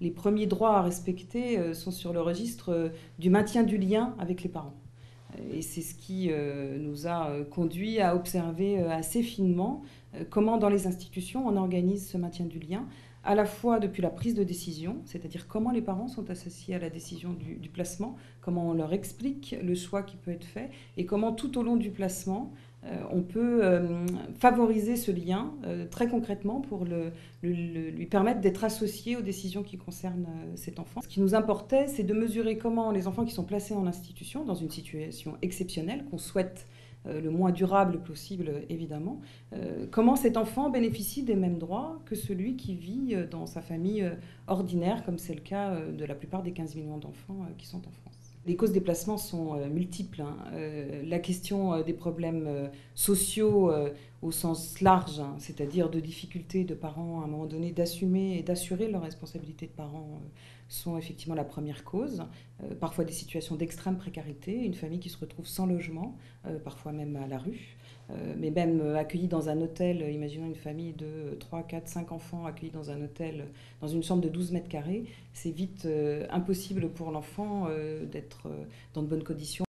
les premiers droits à respecter sont sur le registre du maintien du lien avec les parents. Et c'est ce qui nous a conduit à observer assez finement comment dans les institutions on organise ce maintien du lien, à la fois depuis la prise de décision, c'est-à-dire comment les parents sont associés à la décision du placement, comment on leur explique le choix qui peut être fait, et comment tout au long du placement, on peut favoriser ce lien très concrètement pour lui permettre d'être associé aux décisions qui concernent cet enfant. Ce qui nous importait, c'est de mesurer comment les enfants qui sont placés en institution, dans une situation exceptionnelle, qu'on souhaite le moins durable possible, évidemment, comment cet enfant bénéficie des mêmes droits que celui qui vit dans sa famille ordinaire, comme c'est le cas de la plupart des 15 millions d'enfants qui sont en France. Les causes des placements sont multiples. La question des problèmes sociaux au sens large, c'est-à-dire de difficultés de parents à un moment donné d'assumer et d'assurer leur responsabilité de parents, sont effectivement la première cause. Parfois des situations d'extrême précarité, une famille qui se retrouve sans logement, parfois même à la rue. Mais même accueillis dans un hôtel, imaginons une famille de 3, 4, 5 enfants accueillis dans un hôtel, dans une chambre de 12 mètres carrés, c'est vite impossible pour l'enfant d'être dans de bonnes conditions.